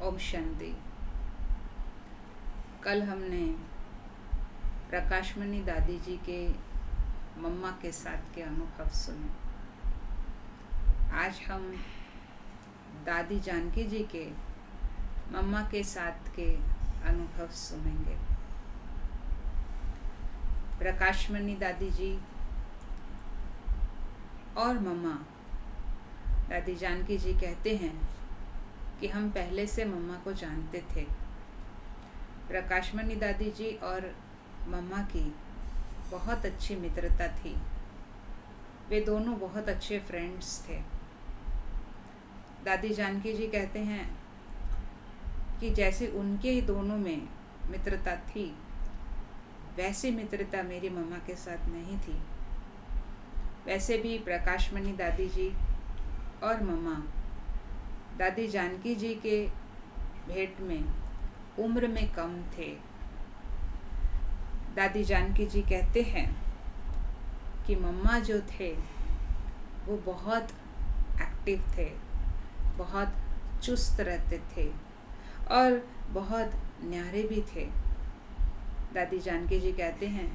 ओम शांति। कल हमने प्रकाशमणि दादी जी के मम्मा के साथ के अनुभव सुने। आज हम दादी जानकी जी के मम्मा के साथ के अनुभव सुनेंगे। प्रकाशमणि दादी जी और मम्मा दादी जानकी जी कहते हैं कि हम पहले से मम्मा को जानते थे। प्रकाशमणि दादी जी और मम्मा की बहुत अच्छी मित्रता थी। वे दोनों बहुत अच्छे फ्रेंड्स थे। दादी जानकी जी कहते हैं कि जैसे उनके दोनों में मित्रता थी, वैसी मित्रता मेरी मम्मा के साथ नहीं थी। वैसे भी प्रकाशमणि दादी जी और मम्मा दादी जानकी जी के भेंट में उम्र में कम थे। दादी जानकी जी कहते हैं कि मम्मा जो थे वो बहुत एक्टिव थे, बहुत चुस्त रहते थे और बहुत न्यारे भी थे। दादी जानकी जी कहते हैं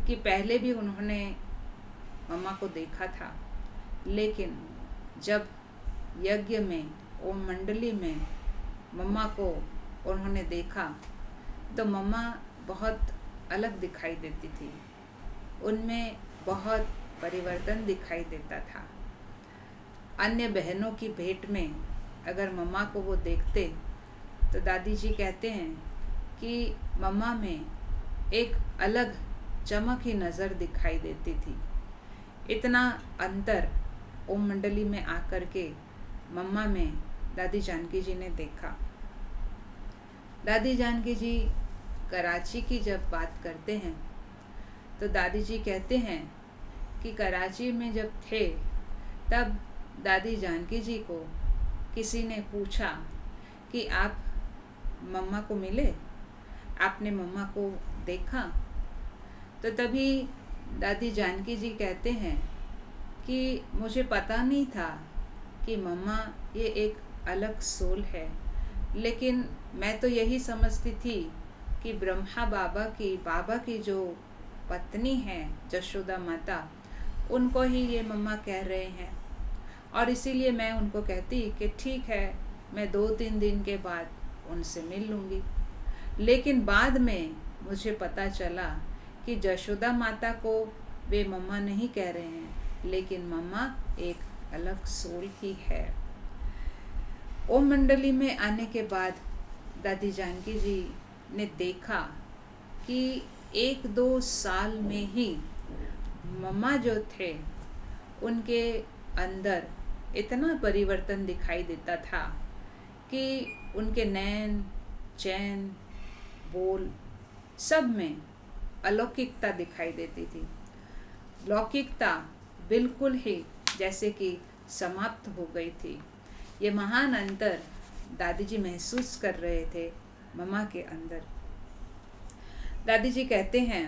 कि पहले भी उन्होंने मम्मा को देखा था, लेकिन जब यज्ञ में ओम मंडली में मम्मा को उन्होंने देखा तो मम्मा बहुत अलग दिखाई देती थी। उनमें बहुत परिवर्तन दिखाई देता था। अन्य बहनों की भेंट में अगर मम्मा को वो देखते तो दादी जी कहते हैं कि मम्मा में एक अलग चमक ही नज़र दिखाई देती थी। इतना अंतर ओम मंडली में आकर के मम्मा में दादी जानकी जी ने देखा। दादी जानकी जी कराची की जब बात करते हैं तो दादी जी कहते हैं कि कराची में जब थे तब दादी जानकी जी को किसी ने पूछा कि आप मम्मा को मिले, आपने मम्मा को देखा? तो तभी दादी जानकी जी कहते हैं कि मुझे पता नहीं था कि मम्मा ये एक अलग सोल है, लेकिन मैं तो यही समझती थी कि ब्रह्मा बाबा की जो पत्नी है जशोदा माता, उनको ही ये मम्मा कह रहे हैं और इसीलिए मैं उनको कहती कि ठीक है, मैं 2-3 दिन के बाद उनसे मिल लूँगी। लेकिन बाद में मुझे पता चला कि जशोदा माता को वे मम्मा नहीं कह रहे हैं, लेकिन मम्मा एक अलग सोल ही है। ओम मंडली में आने के बाद दादी जानकी जी ने देखा कि 1-2 साल में ही मम्मा जो थे उनके अंदर इतना परिवर्तन दिखाई देता था कि उनके नैन, चैन, बोल सब में अलौकिकता दिखाई देती थी। लौकिकता बिल्कुल ही जैसे कि समाप्त हो गई थी। ये महान अंतर दादी जी महसूस कर रहे थे मम्मा के अंदर। दादी जी कहते हैं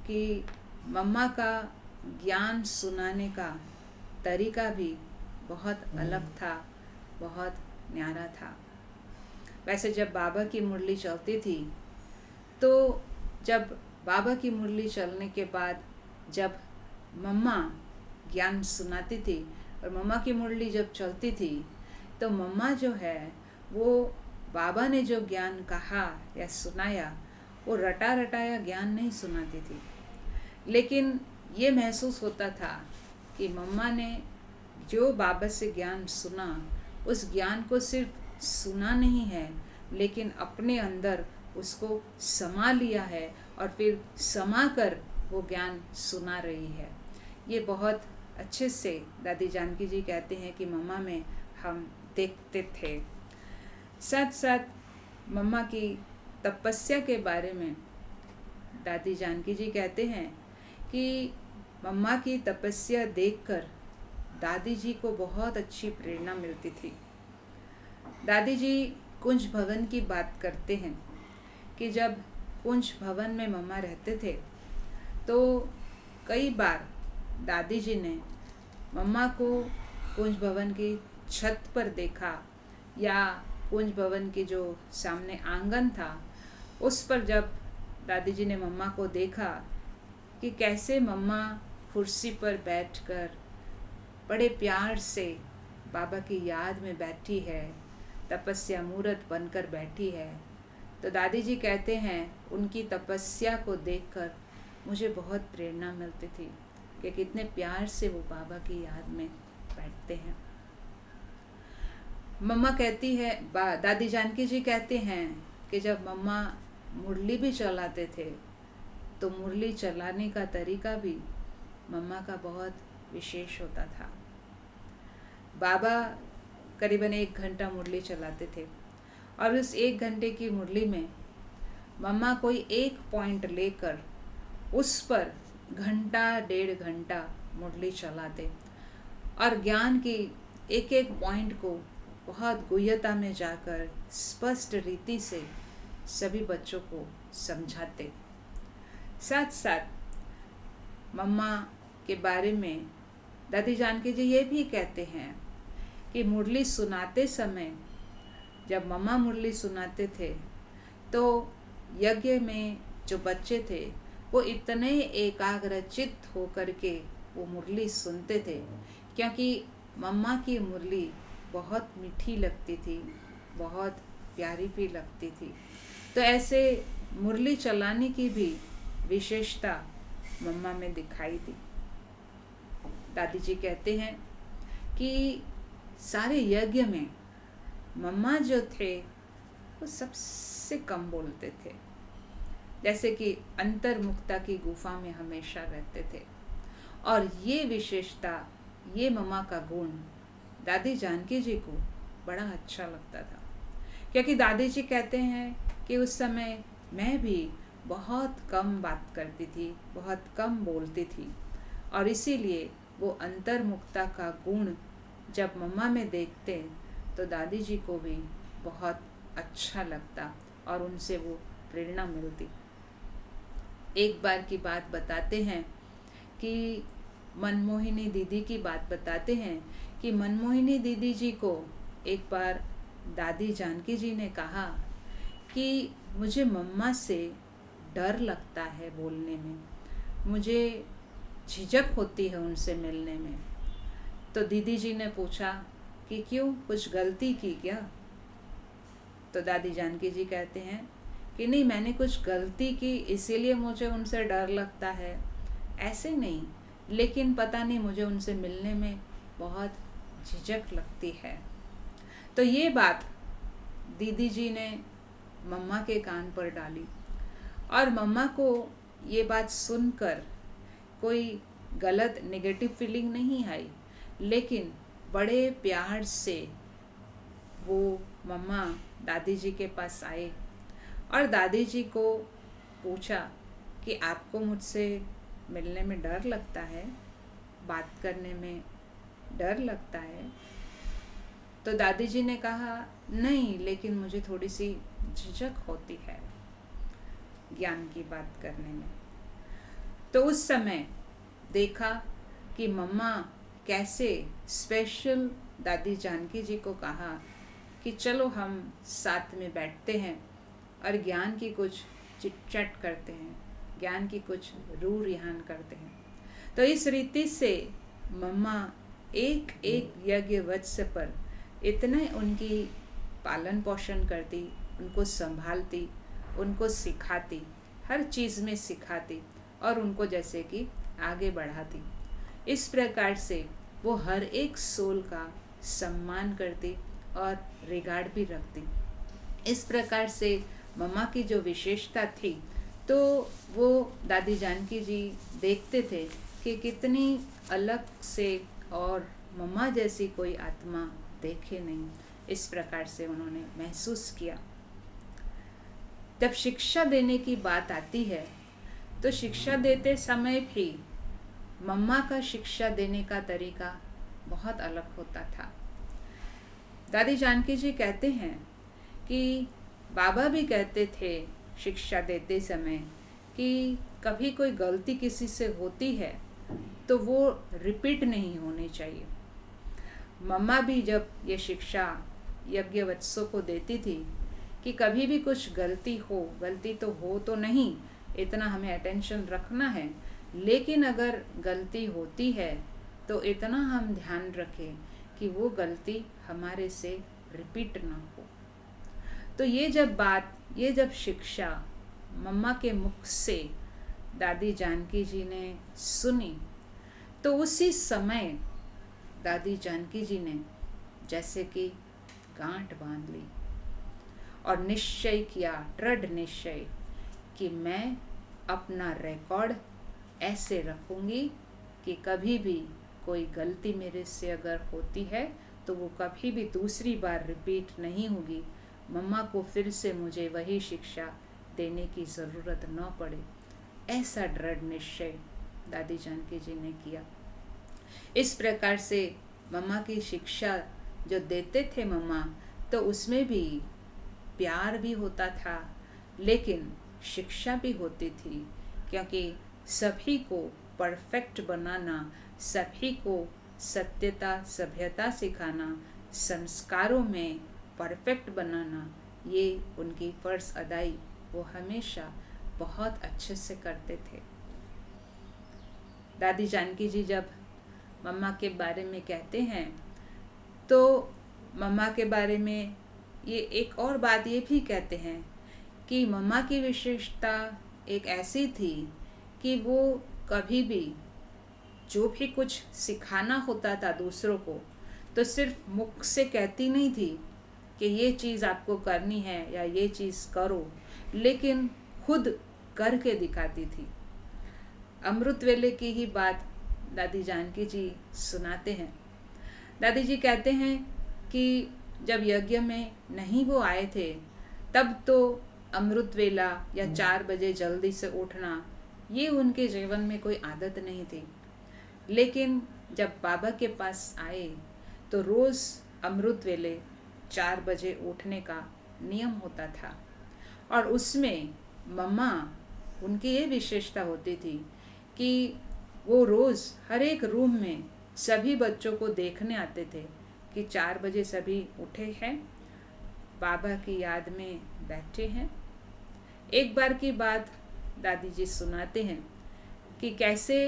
कि मम्मा का ज्ञान सुनाने का तरीका भी बहुत अलग था, बहुत न्यारा था। वैसे जब बाबा की मुरली चलती थी तो जब बाबा की मुरली चलने के बाद जब मम्मा ज्ञान सुनाती थी और मम्मा की मुरली जब चलती थी तो मम्मा जो है वो बाबा ने जो ज्ञान कहा या सुनाया वो रटा रटाया ज्ञान नहीं सुनाती थी, लेकिन ये महसूस होता था कि मम्मा ने जो बाबा से ज्ञान सुना उस ज्ञान को सिर्फ सुना नहीं है, लेकिन अपने अंदर उसको समा लिया है और फिर समा कर वो ज्ञान सुना रही है। ये बहुत अच्छे से दादी जानकी जी कहते हैं कि मम्मा में हम देखते थे। साथ साथ मम्मा की तपस्या के बारे में दादी जानकी जी कहते हैं कि मम्मा की तपस्या देखकर दादी जी को बहुत अच्छी प्रेरणा मिलती थी। दादी जी कुंज भवन की बात करते हैं कि जब कुंज भवन में मम्मा रहते थे तो कई बार दादी जी ने मम्मा को कुंज भवन की छत पर देखा या कुंज भवन की जो सामने आंगन था, उस पर जब दादी जी ने मम्मा को देखा कि कैसे मम्मा कुर्सी पर बैठकर बड़े प्यार से बाबा की याद में बैठी है, तपस्या मूर्त बनकर बैठी है, तो दादी जी कहते हैं उनकी तपस्या को देखकर मुझे बहुत प्रेरणा मिलती थी कि कितने प्यार से वो बाबा की याद में बैठते हैं। मम्मा कहती है, दादी जानकी जी कहते हैं कि जब मम्मा मुरली भी चलाते थे तो मुरली चलाने का तरीका भी मम्मा का बहुत विशेष होता था। बाबा करीबन 1 घंटा मुरली चलाते थे और उस 1 घंटे की मुरली में मम्मा कोई एक पॉइंट लेकर उस पर घंटा 1.5 घंटा मुरली चलाते और ज्ञान की एक एक पॉइंट को बहुत गुह्यता में जाकर स्पष्ट रीति से सभी बच्चों को समझाते। साथ साथ मम्मा के बारे में दादी जानकी जी ये भी कहते हैं कि मुरली सुनाते समय, जब मम्मा मुरली सुनाते थे तो यज्ञ में जो बच्चे थे वो इतने एकाग्रचित्त होकर के वो मुरली सुनते थे, क्योंकि मम्मा की मुरली बहुत मीठी लगती थी, बहुत प्यारी भी लगती थी। तो ऐसे मुरली चलाने की भी विशेषता मम्मा में दिखाई दी। दादी जी कहते हैं कि सारे यज्ञ में मम्मा जो थे वो सबसे कम बोलते थे, जैसे कि अंतर्मुखता की गुफा में हमेशा रहते थे। और ये विशेषता, ये मम्मा का गुण दादी जानकी जी को बड़ा अच्छा लगता था, क्योंकि दादी जी कहते हैं कि उस समय मैं भी बहुत कम बात करती थी, बहुत कम बोलती थी, और इसीलिए वो अंतर्मुखता का गुण जब मम्मा में देखते तो दादी जी को भी बहुत अच्छा लगता और उनसे वो प्रेरणा मिलती। एक बार की बात बताते हैं कि मनमोहिनी दीदी की बात बताते हैं कि मनमोहिनी दीदी जी को एक बार दादी जानकी जी ने कहा कि मुझे मम्मा से डर लगता है बोलने में, मुझे झिझक होती है उनसे मिलने में। तो दीदी जी ने पूछा कि क्यों, कुछ गलती की क्या? तो दादी जानकी जी कहते हैं कि नहीं, मैंने कुछ गलती की इसीलिए मुझे उनसे डर लगता है, ऐसे नहीं, लेकिन पता नहीं मुझे उनसे मिलने में बहुत झिझक लगती है। तो ये बात दीदी जी ने मम्मा के कान पर डाली और मम्मा को ये बात सुनकर कोई गलत नेगेटिव फीलिंग नहीं आई, लेकिन बड़े प्यार से वो मम्मा दादी जी के पास आए और दादी जी को पूछा कि आपको मुझसे मिलने में डर लगता है, बात करने में डर लगता है? तो दादी जी ने कहा नहीं, लेकिन मुझे थोड़ी सी झिझक होती है ज्ञान की बात करने में। तो उस समय देखा कि मम्मा कैसे स्पेशल दादी जानकी जी को कहा कि चलो हम साथ में बैठते हैं और ज्ञान की कुछ चिट-चैट करते हैं, ज्ञान की कुछ रूह रिहान करते हैं। तो इस रीति से मम्मा एक एक यज्ञ वत्स पर इतने उनकी पालन पोषण करती, उनको संभालती, उनको सिखाती, हर चीज़ में सिखाती और उनको जैसे कि आगे बढ़ाती। इस प्रकार से वो हर एक सोल का सम्मान करती और रिगार्ड भी रखती। इस प्रकार से मम्मा की जो विशेषता थी, तो वो दादी जानकी जी देखते थे कि कितनी अलग से और मम्मा जैसी कोई आत्मा देखे नहीं। इस प्रकार से उन्होंने महसूस किया। जब शिक्षा देने की बात आती है तो शिक्षा देते समय भी मम्मा का शिक्षा देने का तरीका बहुत अलग होता था। दादी जानकी जी कहते हैं कि बाबा भी कहते थे शिक्षा देते समय कि कभी कोई गलती किसी से होती है तो वो रिपीट नहीं होनी चाहिए। मम्मा भी जब ये शिक्षा यज्ञवत्सों को देती थी कि कभी भी कुछ गलती हो तो नहीं, इतना हमें अटेंशन रखना है, लेकिन अगर गलती होती है तो इतना हम ध्यान रखें कि वो गलती हमारे से रिपीट ना हो। तो ये जब शिक्षा मम्मा के मुख से दादी जानकी जी ने सुनी, तो उसी समय दादी जानकी जी ने जैसे कि गांठ बांध ली और निश्चय किया, दृढ़ निश्चय, कि मैं अपना रिकॉर्ड ऐसे रखूंगी कि कभी भी कोई गलती मेरे से अगर होती है तो वो कभी भी दूसरी बार रिपीट नहीं होगी। मम्मा को फिर से मुझे वही शिक्षा देने की ज़रूरत न पड़े। ऐसा दृढ़ निश्चय दादी जानकी जी ने किया। इस प्रकार से मम्मा की शिक्षा जो देते थे मम्मा, तो उसमें भी प्यार भी होता था, लेकिन शिक्षा भी होती थी, क्योंकि सभी को परफेक्ट बनाना, सभी को सत्यता सभ्यता सिखाना, संस्कारों में परफेक्ट बनाना, ये उनकी फ़र्ज़ अदाई वो हमेशा बहुत अच्छे से करते थे। दादी जानकी जी जब मम्मा के बारे में कहते हैं, तो मम्मा के बारे में ये एक और बात ये भी कहते हैं कि मम्मा की विशेषता एक ऐसी थी कि वो कभी भी जो भी कुछ सिखाना होता था दूसरों को, तो सिर्फ मुख से कहती नहीं थी कि ये चीज़ आपको करनी है या ये चीज़ करो, लेकिन खुद करके दिखाती थी। अमृत वेले की ही बात दादी जानकी जी सुनाते हैं। दादी जी कहते हैं कि जब यज्ञ में नहीं वो आए थे, तब तो अमृत वेला या 4 बजे जल्दी से उठना ये उनके जीवन में कोई आदत नहीं थी। लेकिन जब बाबा के पास आए तो रोज़ अमृत वेले 4 बजे उठने का नियम होता था, और उसमें मम्मा उनकी ये विशेषता होती थी कि वो रोज़ हर एक रूम में सभी बच्चों को देखने आते थे कि 4 बजे सभी उठे हैं, बाबा की याद में बैठे हैं। एक बार की बात दादी जी सुनाते हैं कि कैसे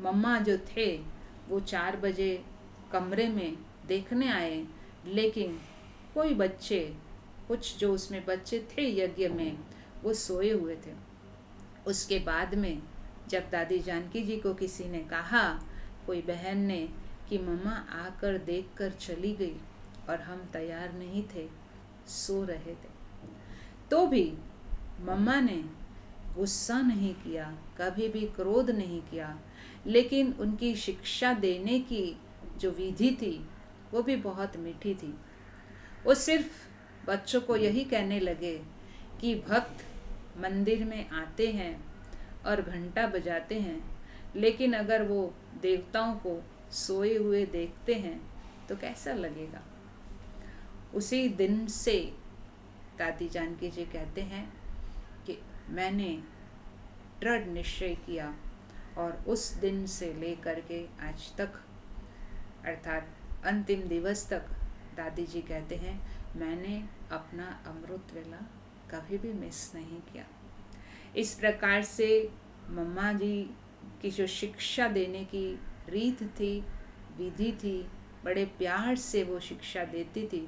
मम्मा जो थे वो 4 बजे कमरे में देखने आए, लेकिन कोई बच्चे, कुछ जो उसमें बच्चे थे यज्ञ में, वो सोए हुए थे। उसके बाद में जब दादी जानकी जी को किसी ने कहा, कोई बहन ने, कि मम्मा आकर देखकर चली गई और हम तैयार नहीं थे, सो रहे थे, तो भी मम्मा ने गुस्सा नहीं किया, कभी भी क्रोध नहीं किया, लेकिन उनकी शिक्षा देने की जो विधि थी वो भी बहुत मीठी थी। वो सिर्फ बच्चों को यही कहने लगे कि भक्त मंदिर में आते हैं और घंटा बजाते हैं, लेकिन अगर वो देवताओं को सोए हुए देखते हैं तो कैसा लगेगा। उसी दिन से दादी जानकी जी कहते हैं कि मैंने दृढ़ निश्चय किया, और उस दिन से लेकर के आज तक, अर्थात अंतिम दिवस तक, दादी जी कहते हैं मैंने अपना अमृत वेला कभी भी मिस नहीं किया। इस प्रकार से मम्मा जी की जो शिक्षा देने की रीत थी, विधि थी, बड़े प्यार से वो शिक्षा देती थी,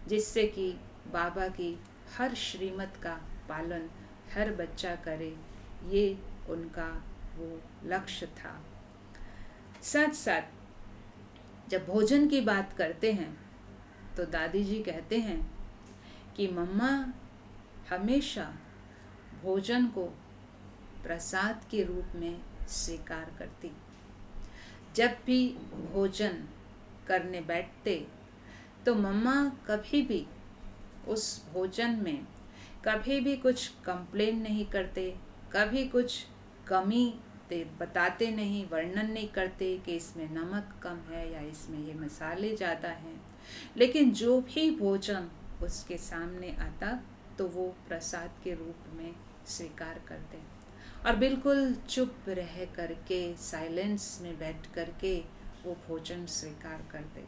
जिससे कि बाबा की हर श्रीमत का पालन हर बच्चा करे, ये उनका वो लक्ष्य था। साथ साथ जब भोजन की बात करते हैं तो दादी जी कहते हैं कि मम्मा हमेशा भोजन को प्रसाद के रूप में स्वीकार करती। जब भी भोजन करने बैठते तो मम्मा कभी भी उस भोजन में कभी भी कुछ कंप्लेन नहीं करते, कभी कुछ कमी बताते नहीं, वर्णन नहीं करते कि इसमें नमक कम है या इसमें ये मसाले ज़्यादा हैं, लेकिन जो भी भोजन उसके सामने आता तो वो प्रसाद के रूप में स्वीकार करते और बिल्कुल चुप रह करके, साइलेंस में बैठ करके वो भोजन स्वीकार करते।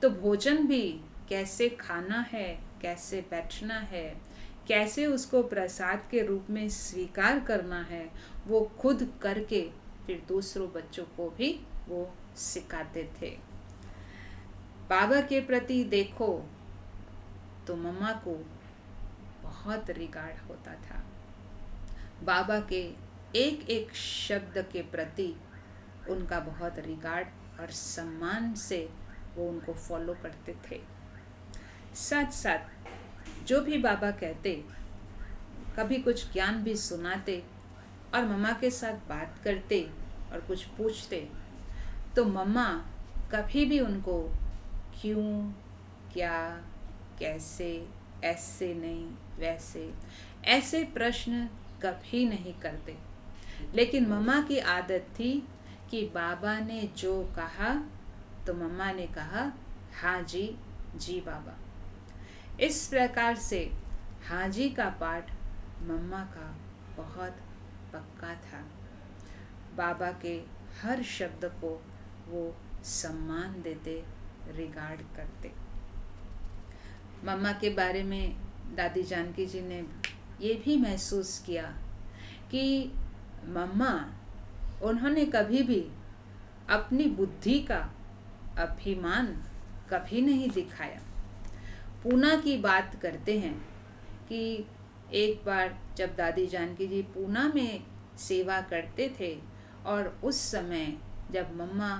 तो भोजन भी कैसे खाना है, कैसे बैठना है, कैसे उसको प्रसाद के रूप में स्वीकार करना है, वो खुद करके फिर दूसरों बच्चों को भी वो सिखाते थे। बाबा के प्रति देखो तो मम्मा को बहुत रिगार्ड होता था। बाबा के एक एक शब्द के प्रति उनका बहुत रिगार्ड और सम्मान से वो उनको फॉलो करते थे। साथ साथ जो भी बाबा कहते, कभी कुछ ज्ञान भी सुनाते और मम्मा के साथ बात करते और कुछ पूछते, तो मम्मा कभी भी उनको क्यों, क्या, कैसे, ऐसे नहीं, वैसे, ऐसे प्रश्न कभी नहीं करते। लेकिन मम्मा की आदत थी कि बाबा ने जो कहा तो मम्मा ने कहा हाँ जी, जी बाबा। इस प्रकार से हाँ जी का पाठ मम्मा का बहुत पक्का था। बाबा के हर शब्द को वो सम्मान देते, रिगार्ड करते। मम्मा के बारे में दादी जानकी जी ने ये भी महसूस किया कि मम्मा, उन्होंने कभी भी अपनी बुद्धि का अभिमान कभी नहीं दिखाया। पूना की बात करते हैं कि एक बार जब दादी जानकी जी पूना में सेवा करते थे और उस समय जब मम्मा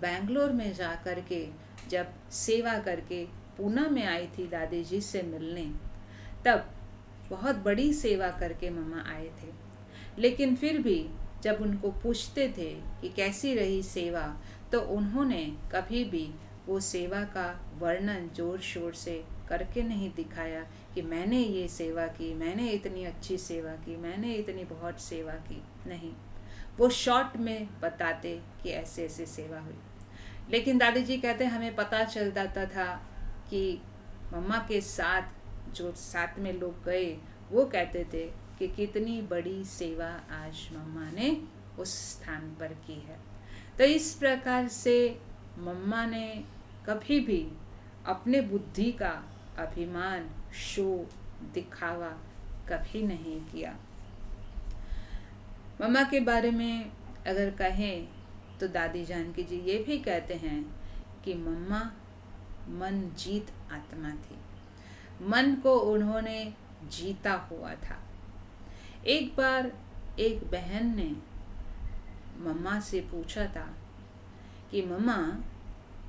बेंगलोर में जा कर के जब सेवा करके पूना में आई थी दादी जी से मिलने, तब बहुत बड़ी सेवा करके मम्मा आए थे। लेकिन फिर भी जब उनको पूछते थे कि कैसी रही सेवा, तो उन्होंने कभी भी वो सेवा का वर्णन जोर शोर से करके नहीं दिखाया कि मैंने ये सेवा की, मैंने इतनी अच्छी सेवा की, मैंने इतनी बहुत सेवा की। नहीं, वो शॉर्ट में बताते कि ऐसे ऐसे सेवा हुई। लेकिन दादी जी कहते हमें पता चल जाता था कि मम्मा के साथ जो साथ में लोग गए वो कहते थे कि कितनी बड़ी सेवा आज मम्मा ने उस स्थान पर की है। तो इस प्रकार से मम्मा ने कभी भी अपने बुद्धि का अभिमान, शो, दिखावा कभी नहीं किया। मम्मा के बारे में अगर कहें तो दादी जानकी जी ये भी कहते हैं कि मम्मा मन जीत आत्मा थी। मन को उन्होंने जीता हुआ था। एक बार एक बहन ने मम्मा से पूछा था कि मम्मा,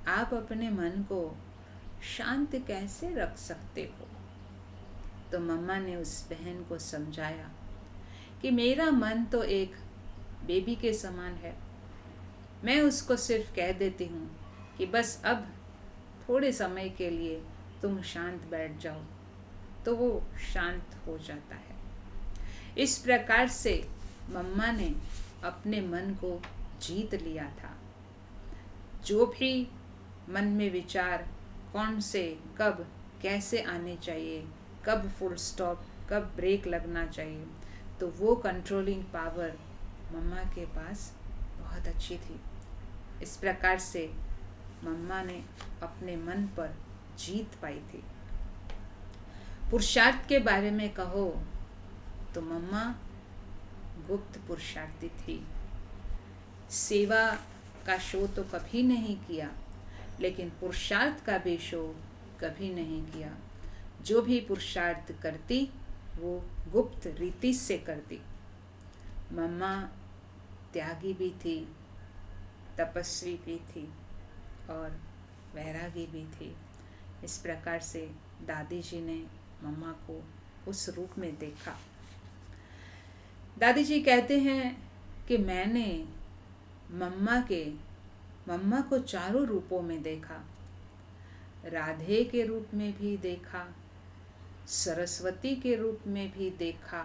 आप अपने मन को शांत कैसे रख सकते हो? तो मम्मा ने उस बहन को समझाया कि मेरा मन तो एक बेबी के समान है। मैं उसको सिर्फ कह देती हूँ कि बस अब थोड़े समय के लिए तुम शांत बैठ जाओ, तो वो शांत हो जाता है। इस प्रकार से मम्मा ने अपने मन को जीत लिया था। जो भी मन में विचार कौन से, कब, कैसे आने चाहिए, कब फुल स्टॉप, कब ब्रेक लगना चाहिए, तो वो कंट्रोलिंग पावर मम्मा के पास बहुत अच्छी थी। इस प्रकार से मम्मा ने अपने मन पर जीत पाई थी। पुरुषार्थ के बारे में कहो तो मम्मा गुप्त पुरुषार्थी थी। सेवा का शो तो कभी नहीं किया, लेकिन पुरुषार्थ का भी शो कभी नहीं किया। जो भी पुरुषार्थ करती वो गुप्त रीति से करती। मम्मा त्यागी भी थी, तपस्वी भी थी और वैरागी भी थी। इस प्रकार से दादी जी ने मम्मा को उस रूप में देखा। दादी जी कहते हैं कि मैंने मम्मा को चारों रूपों में देखा। राधे के रूप में भी देखा, सरस्वती के रूप में भी देखा,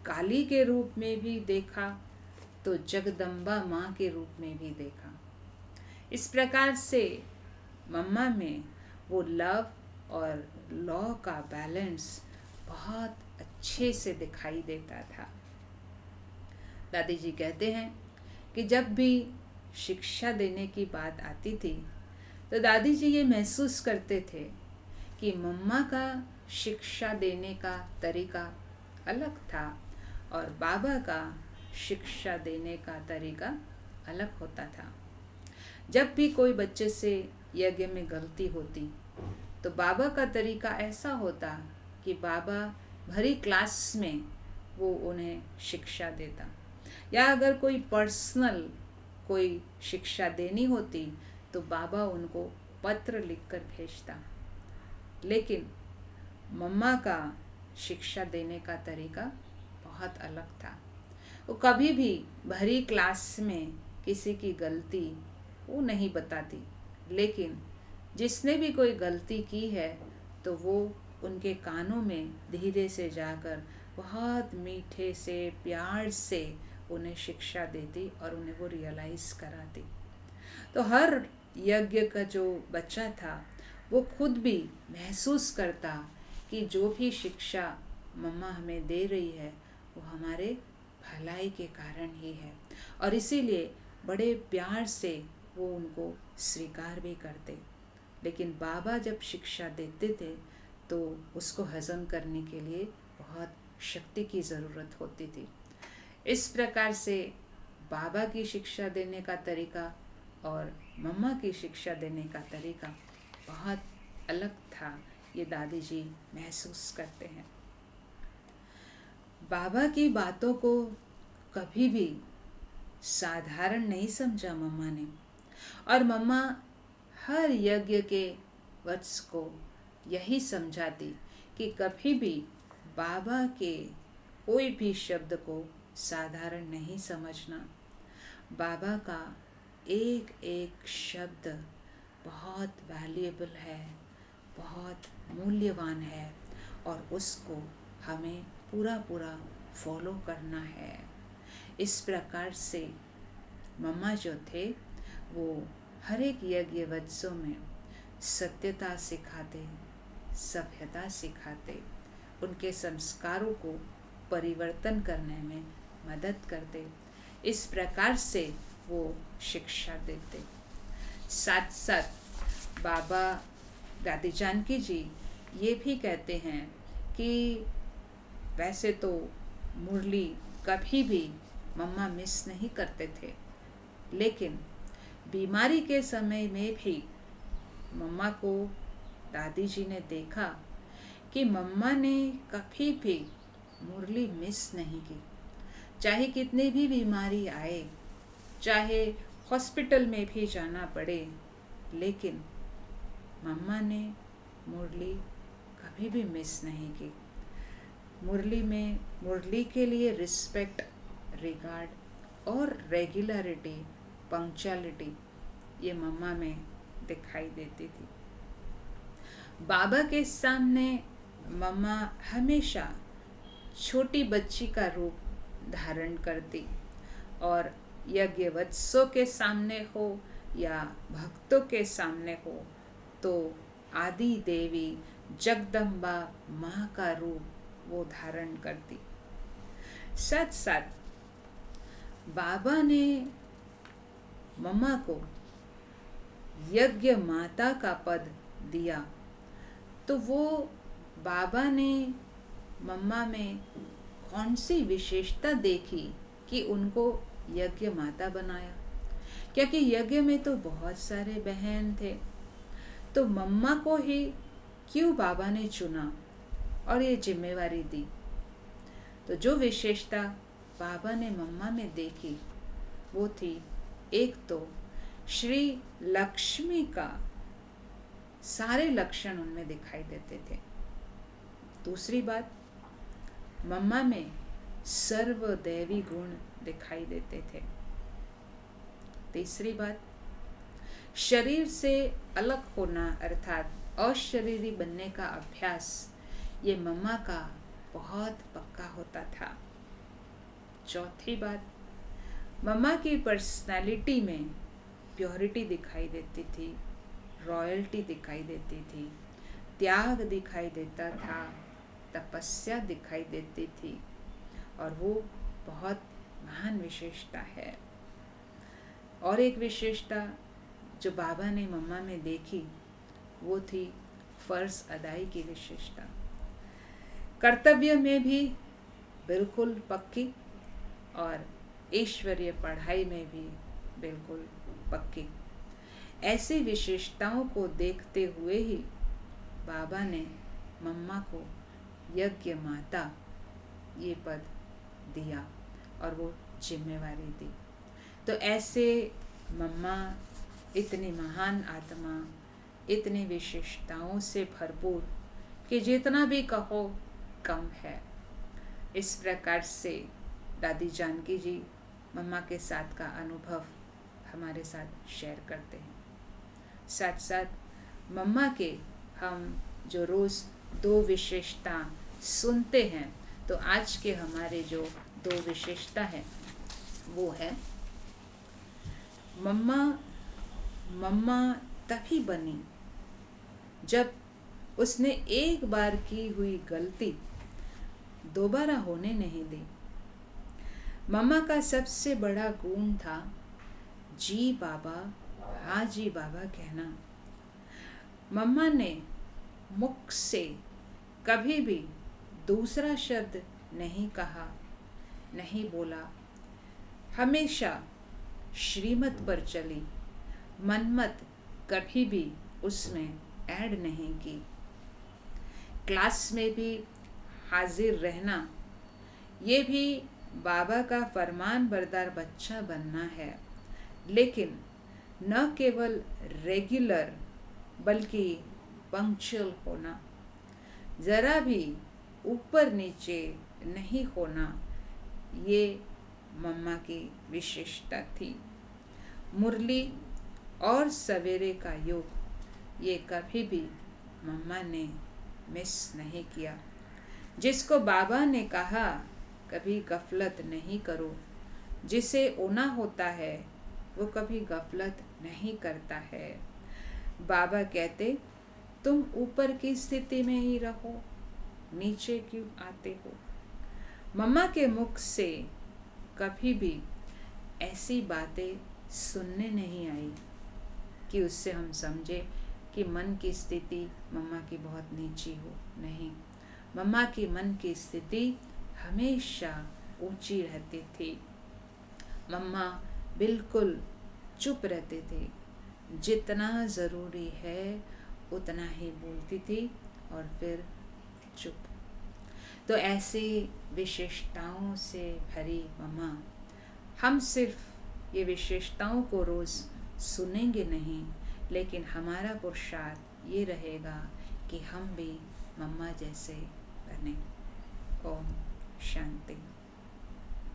काली के रूप में भी देखा, तो जगदम्बा माँ के रूप में भी देखा। इस प्रकार से मम्मा में वो लव और लॉ का बैलेंस बहुत अच्छे से दिखाई देता था। दादी जी कहते हैं कि जब भी शिक्षा देने की बात आती थी तो दादी जी ये महसूस करते थे कि मम्मा का शिक्षा देने का तरीका अलग था और बाबा का शिक्षा देने का तरीका अलग होता था। जब भी कोई बच्चे से यज्ञ में गलती होती तो बाबा का तरीका ऐसा होता कि बाबा भरी क्लास में वो उन्हें शिक्षा देता, या अगर कोई पर्सनल कोई शिक्षा देनी होती तो बाबा उनको पत्र लिखकर भेजता। लेकिन मम्मा का शिक्षा देने का तरीका बहुत अलग था। वो कभी भी भरी क्लास में किसी की गलती वो नहीं बताती, लेकिन जिसने भी कोई गलती की है तो वो उनके कानों में धीरे से जाकर बहुत मीठे से प्यार से उन्हें शिक्षा देती और उन्हें वो रियलाइज़ कराती। तो हर यज्ञ का जो बच्चा था वो खुद भी महसूस करता कि जो भी शिक्षा मम्मा हमें दे रही है वो हमारे भलाई के कारण ही है, और इसीलिए बड़े प्यार से वो उनको स्वीकार भी करते। लेकिन बाबा जब शिक्षा देते थे तो उसको हज़म करने के लिए बहुत शक्ति की ज़रूरत होती थी। इस प्रकार से बाबा की शिक्षा देने का तरीका और मम्मा की शिक्षा देने का तरीका बहुत अलग था, ये दादी जी महसूस करते हैं। बाबा की बातों को कभी भी साधारण नहीं समझा मम्मा ने, और मम्मा हर यज्ञ के वत्स को यही समझाती कि कभी भी बाबा के कोई भी शब्द को साधारण नहीं समझना। बाबा का एक एक शब्द बहुत वैल्यूएबल है, बहुत मूल्यवान है, और उसको हमें पूरा पूरा फॉलो करना है। इस प्रकार से मम्मा जो थे वो हर एक यज्ञ वत्सों में सत्यता सिखाते, सभ्यता सिखाते, उनके संस्कारों को परिवर्तन करने में मदद करते। इस प्रकार से वो शिक्षा देते। साथ साथ बाबा दादी जानकी जी ये भी कहते हैं कि वैसे तो मुरली कभी भी मम्मा मिस नहीं करते थे, लेकिन बीमारी के समय में भी मम्मा को दादी जी ने देखा कि मम्मा ने कभी भी मुरली मिस नहीं की। चाहे कितनी भी बीमारी आए, चाहे हॉस्पिटल में भी जाना पड़े, लेकिन मम्मा ने मुरली कभी भी मिस नहीं की। मुरली में मुरली के लिए रिस्पेक्ट, रिगार्ड और रेगुलरिटी, पंक्चुअलिटी ये मम्मा में दिखाई देती थी। बाबा के सामने मम्मा हमेशा छोटी बच्ची का रूप धारण करती, और यज्ञ वत्सों के सामने हो या भक्तों के सामने हो तो आदि देवी जगदम्बा माँ का रूप वो धारण करती। साथ साथ बाबा ने मम्मा को यज्ञ माता का पद दिया, तो वो बाबा ने मम्मा में कौन सी विशेषता देखी कि उनको यज्ञ माता बनाया? क्योंकि यज्ञ में तो बहुत सारे बहन थे, तो मम्मा को ही क्यों बाबा ने चुना और ये जिम्मेवारी दी? तो जो विशेषता बाबा ने मम्मा में देखी वो थी, एक तो श्री लक्ष्मी का सारे लक्षण उनमें दिखाई देते थे। दूसरी बात, मम्मा में सर्वदैवी गुण दिखाई देते थे। तीसरी बात, शरीर से अलग होना अर्थात अशरीरी बनने का अभ्यास ये मम्मा का बहुत पक्का होता था। चौथी बात, मम्मा की पर्सनालिटी में प्योरिटी दिखाई देती थी, रॉयल्टी दिखाई देती थी, त्याग दिखाई देता था, तपस्या दिखाई देती थी, और वो बहुत महान विशेषता है। और एक विशेषता, जो बाबा ने मम्मा में देखी वो थी फ़र्ज़ अदाई की विशेषता। कर्तव्य में भी बिल्कुल पक्की और ईश्वरीय पढ़ाई में भी बिल्कुल पक्की। ऐसी विशेषताओं को देखते हुए ही बाबा ने मम्मा को यज्ञ माता ये पद दिया और वो जिम्मेवारी दी। तो ऐसे मम्मा इतनी महान आत्मा, इतनी विशेषताओं से भरपूर कि जितना भी कहो कम है। इस प्रकार से दादी जानकी जी मम्मा के साथ का अनुभव हमारे साथ शेयर करते हैं। साथ साथ मम्मा के हम जो रोज़ 2 विशेषता सुनते हैं, तो आज के हमारे जो 2 विशेषता है वो है मम्मा तभी बनी जब उसने एक बार की हुई गलती दोबारा होने नहीं दी। मम्मा का सबसे बड़ा गुण था जी बाबा, हाँ जी बाबा कहना। मम्मा ने मुख से कभी भी दूसरा शब्द नहीं कहा, नहीं बोला। हमेशा श्रीमत पर चली, मनमत कभी भी उसमें ऐड नहीं की। क्लास में भी हाजिर रहना, ये भी बाबा का फरमान बरदार बच्चा बनना है, लेकिन न केवल रेगुलर बल्कि पंक्चुअल होना, ज़रा भी ऊपर नीचे नहीं होना, ये मम्मा की विशेषता थी। मुरली और सवेरे का योग ये कभी भी मम्मा ने मिस नहीं किया। जिसको बाबा ने कहा कभी गफलत नहीं करो, जिसे ओना होता है वो कभी गफलत नहीं करता है। बाबा कहते तुम ऊपर की स्थिति में ही रहो, नीचे क्यों आते हो। मम्मा के मुख से कभी भी ऐसी बातें सुनने नहीं आई कि उससे हम समझे कि मन की स्थिति मम्मा की बहुत नीची हो। नहीं, मम्मा की मन की स्थिति हमेशा ऊंची रहती थी। मम्मा बिल्कुल चुप रहते थे, जितना ज़रूरी है उतना ही बोलती थी और फिर चुप। तो ऐसी विशेषताओं से भरी मम्मा, हम सिर्फ ये विशेषताओं को रोज़ सुनेंगे नहीं, लेकिन हमारा पुरुषार्थ ये रहेगा कि हम भी मम्मा जैसे बने। ओम शांति।